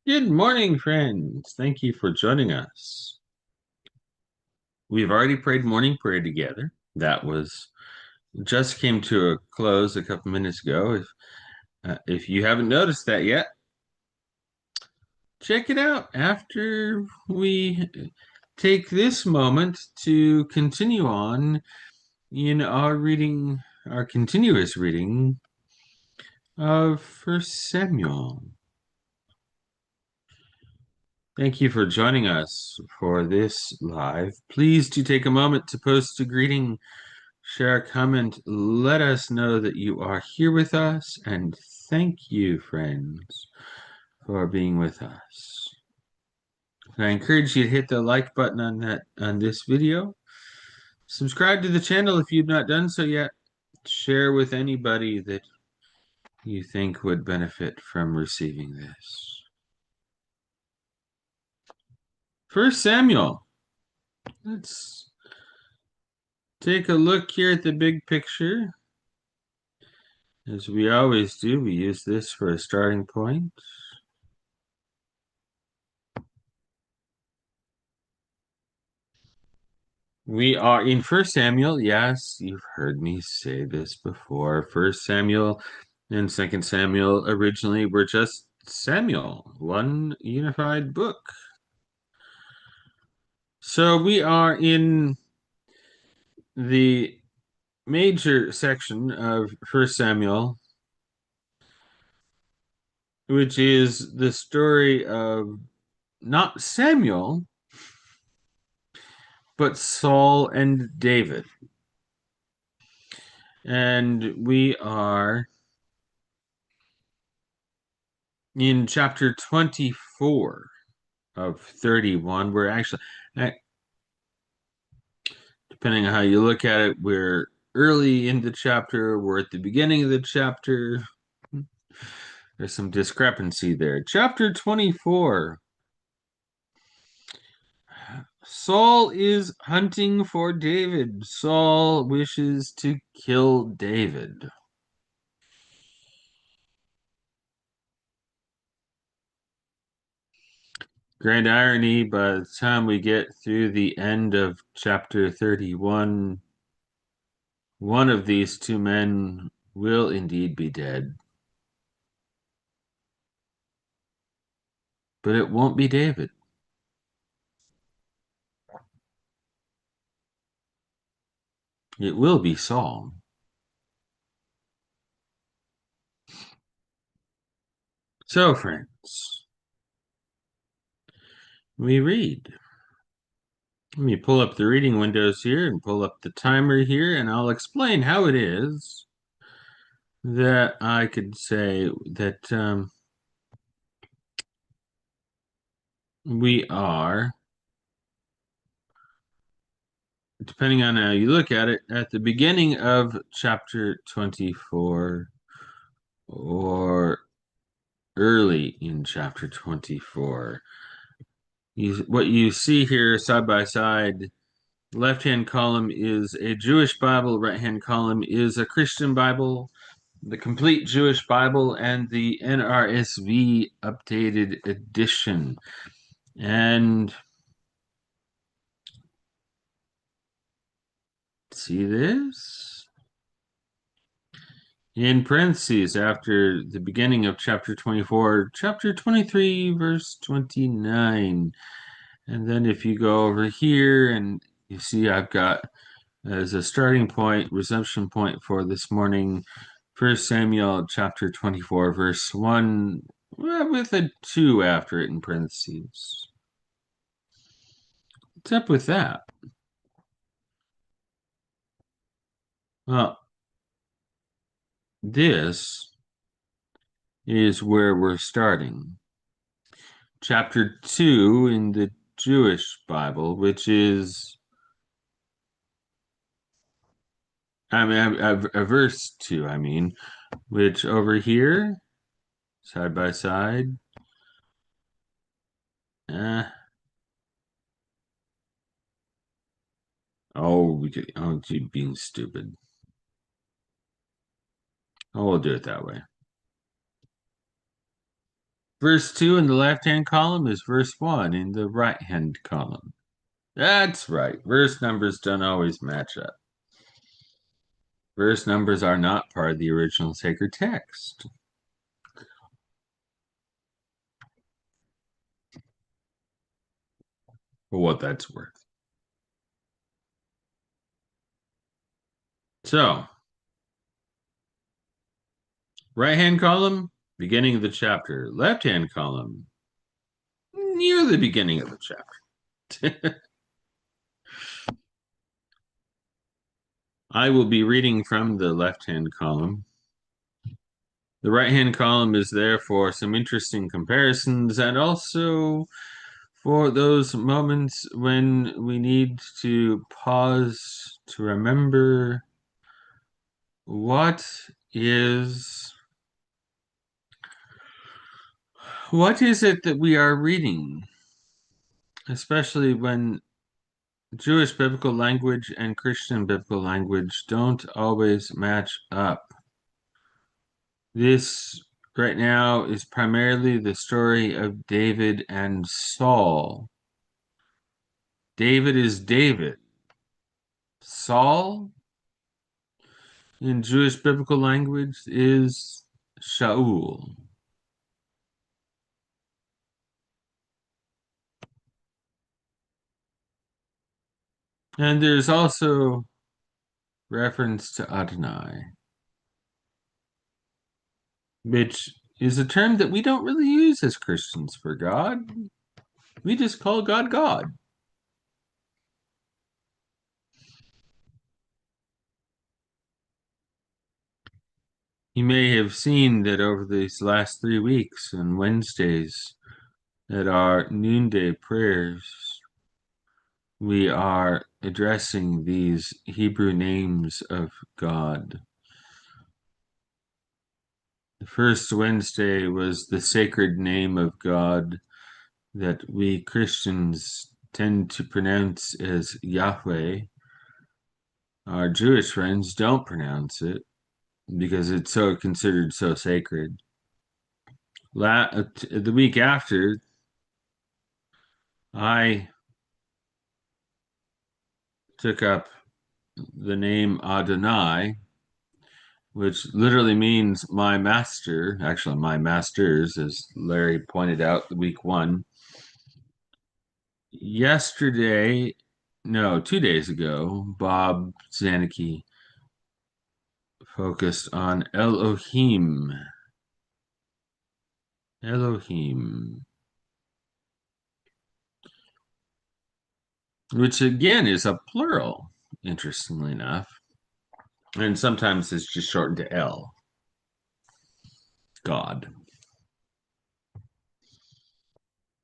Good morning, friends. Thank you for joining us. We've already prayed morning prayer together. That was just came to a close a couple minutes ago. If you haven't noticed that yet, check it out after we take this moment to continue on in our reading, our continuous reading of First Samuel. Thank you for joining us for this live. Please do take a moment to post a greeting, share a comment, let us know that you are here with us, and thank you, friends, for being with us. And I encourage you to hit the like button on this video. Subscribe to the channel if you've not done so yet. Share with anybody that you think would benefit from receiving this. First Samuel. Let's take a look here at the big picture. As we always do, we use this for a starting point. We are in First Samuel. Yes, you've heard me say this before. First Samuel and Second Samuel originally were just Samuel, one unified book. So we are in the major section of First Samuel, which is the story of not Samuel, but Saul and David. And we are in chapter 24 of 31. We're actually, depending on how you look at it, we're early in the chapter, we're at the beginning of the chapter. There's some discrepancy there. Chapter 24. Saul is hunting for David. Saul wishes to kill David. Grand irony, by the time we get through the end of chapter 31, one of these two men will indeed be dead. But it won't be David. It will be Saul. So, friends, we read. Let me pull up the reading windows here and pull up the timer here, and I'll explain how it is that I could say that we are, depending on how you look at it, at the beginning of chapter 24 or early in chapter 24. What you see here side by side, left-hand column is a Jewish Bible, right-hand column is a Christian Bible, the complete Jewish Bible, and the NRSV updated edition. And see this? In parentheses, after the beginning of chapter 24, chapter 23, verse 29. And then if you go over here and you see I've got as a starting point, resumption point for this morning, 1 Samuel chapter 24, verse 1, with a 2 after it in parentheses. What's up with that? Well, this is where we're starting. Chapter 2 in the Jewish Bible, which is, a verse 2, which over here, side by side, being stupid. Oh, we'll do it that way. Verse 2 in the left-hand column is verse 1 in the right-hand column. That's right. Verse numbers don't always match up. Verse numbers are not part of the original sacred text. For what that's worth. So, right-hand column, beginning of the chapter. Left-hand column, near the beginning of the chapter. I will be reading from the left-hand column. The right-hand column is there for some interesting comparisons and also for those moments when we need to pause to remember what is it that we are reading, especially when Jewish biblical language and Christian biblical language don't always match up. This right now is primarily the story of David and Saul. David is David. Saul, in Jewish biblical language, is Shaul. And there's also reference to Adonai, which is a term that we don't really use as Christians for God. We just call God God. You may have seen that over these last 3 weeks on Wednesdays at our noonday prayers, we are addressing these Hebrew names of God. The first Wednesday was the sacred name of God that we Christians tend to pronounce as Yahweh. Our Jewish friends don't pronounce it because it's so considered so sacred. The week after, I took up the name Adonai, which literally means my master, actually my masters, as Larry pointed out week 1. Yesterday, no, 2 days ago, Bob Zanicki focused on Elohim. Elohim. Which again is a plural, interestingly enough. And sometimes it's just shortened to El. God.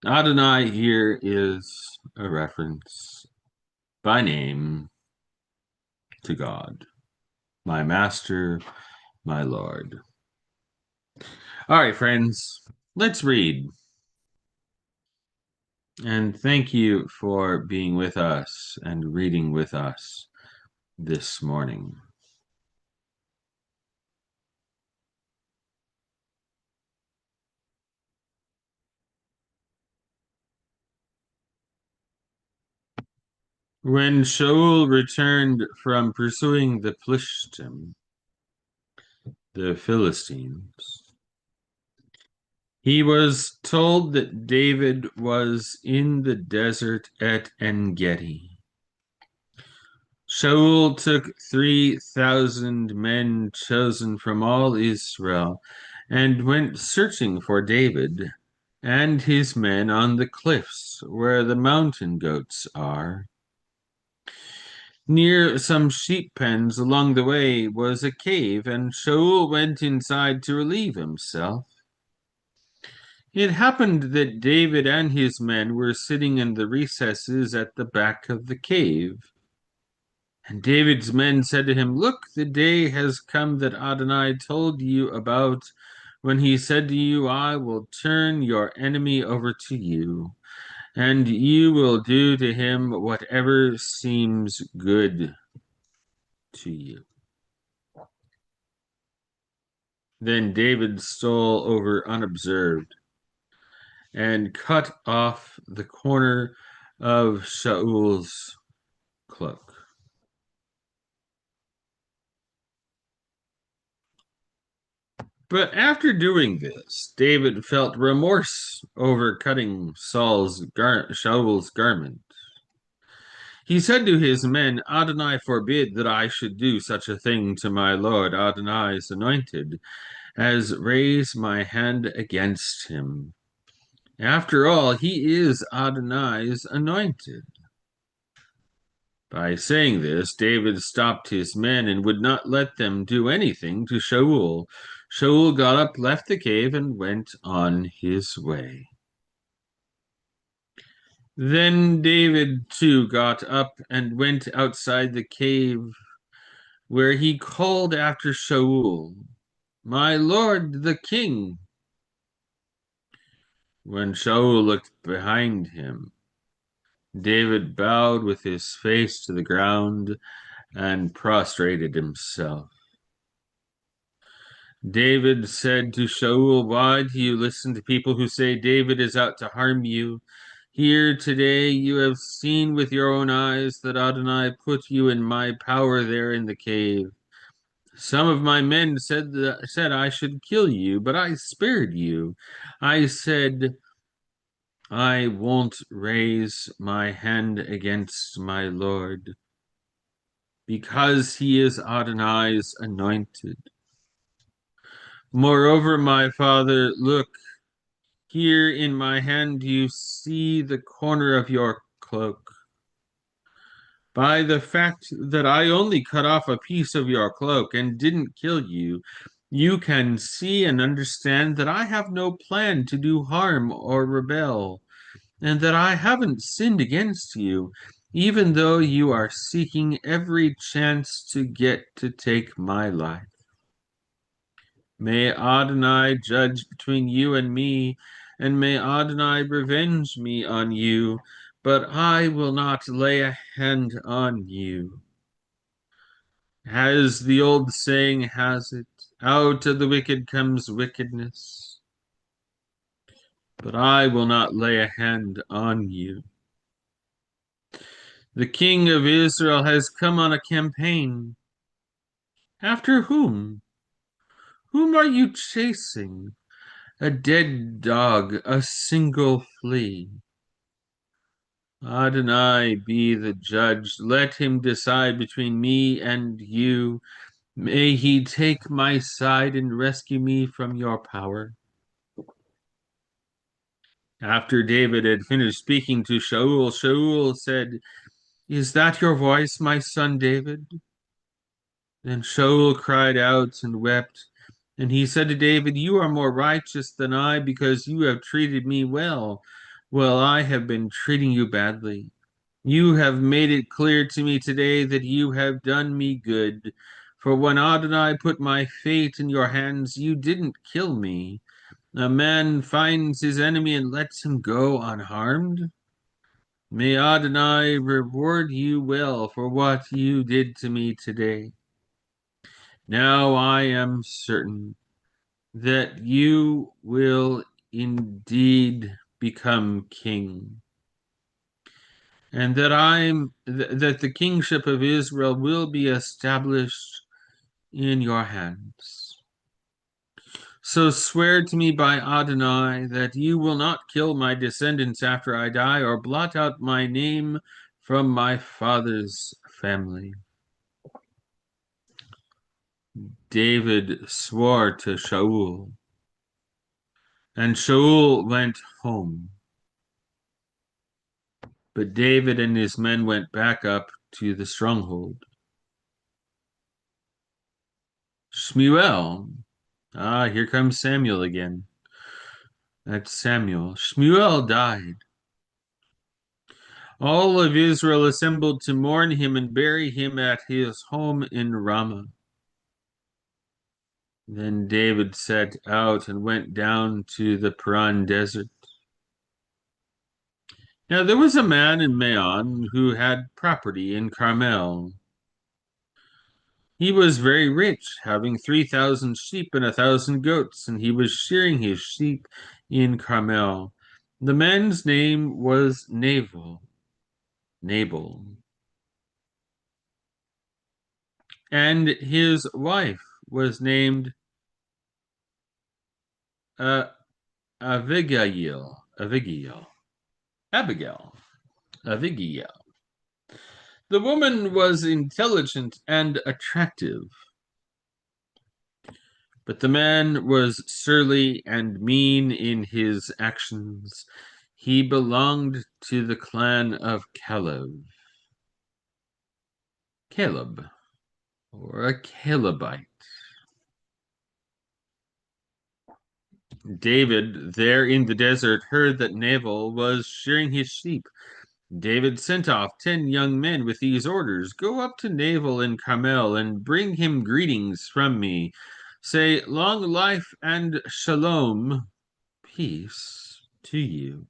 Adonai here is a reference by name to God, my master, my Lord. All right, friends, let's read. And thank you for being with us and reading with us this morning. When Shaul returned from pursuing the Plishtim, the Philistines, he was told that David was in the desert at En-Gedi. Shaul took 3,000 men chosen from all Israel and went searching for David and his men on the cliffs where the mountain goats are. Near some sheep pens along the way was a cave, and Shaul went inside to relieve himself. It happened that David and his men were sitting in the recesses at the back of the cave. And David's men said to him, "Look, the day has come that Adonai told you about when he said to you, I will turn your enemy over to you, and you will do to him whatever seems good to you." Then David stole over unobserved and cut off the corner of Shaul's cloak. But after doing this, David felt remorse over cutting Shaul's garment. He said to his men, Adonai forbid that I should do such a thing to my Lord Adonai's anointed, as raise my hand against him. After all, he is Adonai's anointed. By saying this, David stopped his men and would not let them do anything to Shaul. Shaul got up, left the cave, and went on his way. Then David too got up and went outside the cave, where he called after Shaul, My lord the king. When Shaul looked behind him, David bowed with his face to the ground and prostrated himself. David said to Shaul, Why do you listen to people who say David is out to harm you? Here today you have seen with your own eyes that Adonai put you in my power there in the cave. Some of my men said I should kill you, but I spared you. I said, I won't raise my hand against my Lord, because he is Adonai's anointed. Moreover, my father, look, here in my hand you see the corner of your cloak. By the fact that I only cut off a piece of your cloak and didn't kill you, you can see and understand that I have no plan to do harm or rebel, and that I haven't sinned against you, even though you are seeking every chance to get to take my life. May Adonai judge between you and me, and may Adonai revenge me on you, but I will not lay a hand on you. As the old saying has it, out of the wicked comes wickedness. But I will not lay a hand on you. The king of Israel has come on a campaign. After whom? Whom are you chasing? A dead dog, a single flea. Adonai be the judge. Let him decide between me and you. May he take my side and rescue me from your power. After David had finished speaking to Shaul, Shaul said, Is that your voice, my son David? Then Shaul cried out and wept. And he said to David, You are more righteous than I because you have treated me well, while I have been treating you badly. You have made it clear to me today that you have done me good. For when Adonai put my fate in your hands, you didn't kill me. A man finds his enemy and lets him go unharmed. May Adonai reward you well for what you did to me today. Now I am certain that you will indeed become king, and that the kingship of Israel will be established in your hands. So swear to me by Adonai that you will not kill my descendants after I die, or blot out my name from my father's family. David swore to Shaul, and Shaul went home. But David and his men went back up to the stronghold. Shmuel. Here comes Samuel again. That's Samuel. Shmuel died. All of Israel assembled to mourn him and bury him at his home in Ramah. Then David set out and went down to the Paran desert. Now there was a man in Maon who had property in Carmel. He was very rich, having 3,000 sheep and 1,000 goats, and he was shearing his sheep in Carmel. The man's name was Nabal, and his wife was named uh, Abigail. The woman was intelligent and attractive, but the man was surly and mean in his actions. He belonged to the clan of Caleb, or a Calebite. David, there in the desert, heard that Nabal was shearing his sheep. David sent off 10 young men with these orders: Go up to Nabal in Carmel and bring him greetings from me. Say, long life and shalom, peace to you.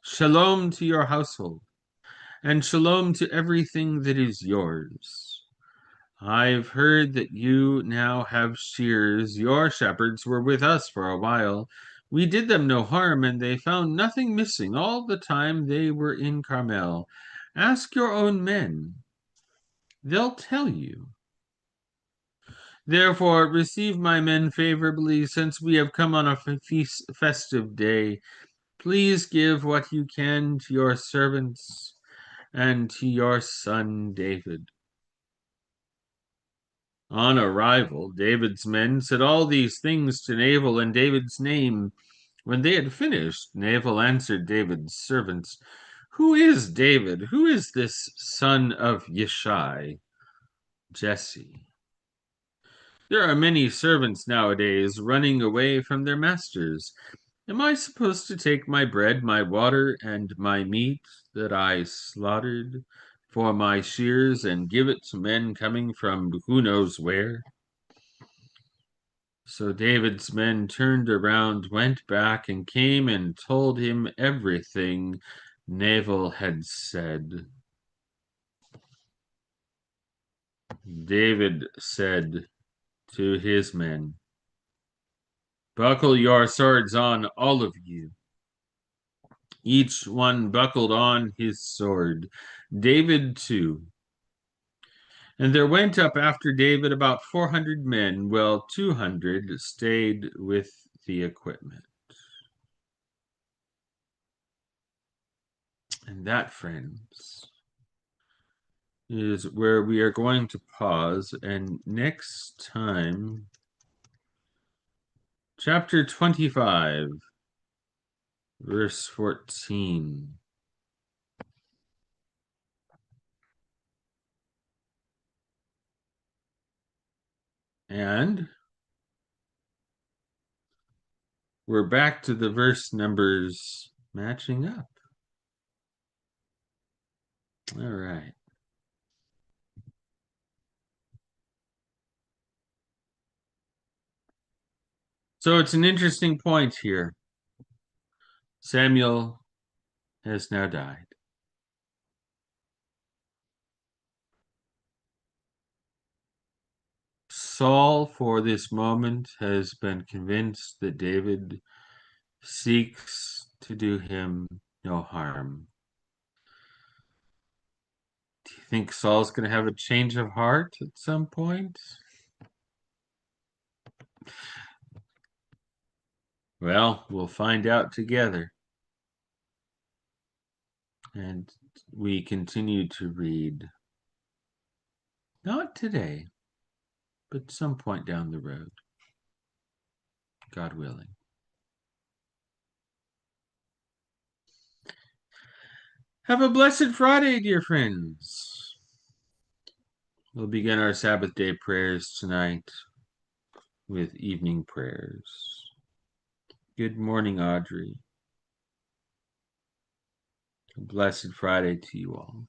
Shalom to your household, and shalom to everything that is yours. I've heard that you now have shears. Your shepherds were with us for a while. We did them no harm, and they found nothing missing all the time they were in Carmel. Ask your own men. They'll tell you. Therefore, receive my men favorably, since we have come on a festive day. Please give what you can to your servants and to your son David. On arrival, David's men said all these things to Nabal in David's name. When they had finished, Nabal answered David's servants, Who is David? Who is this son of Yishai? Jesse. There are many servants nowadays running away from their masters. Am I supposed to take my bread, my water, and my meat that I slaughtered for my shears and give it to men coming from who knows where? So David's men turned around, went back, and came and told him everything Nabal had said. David said to his men, Buckle your swords on, all of you. Each one buckled on his sword, David too. And there went up after David about 400 men, while 200 stayed with the equipment. And that, friends, is where we are going to pause. And next time, chapter 25, verse 14. And we're back to the verse numbers matching up. All right. So it's an interesting point here. Samuel has now died. Saul, for this moment, has been convinced that David seeks to do him no harm. Do you think Saul's going to have a change of heart at some point? Well, we'll find out together. And we continue to read. Not today, but some point down the road. God willing. Have a blessed Friday, dear friends. We'll begin our Sabbath day prayers tonight with evening prayers. Good morning, Audrey. A blessed Friday to you all.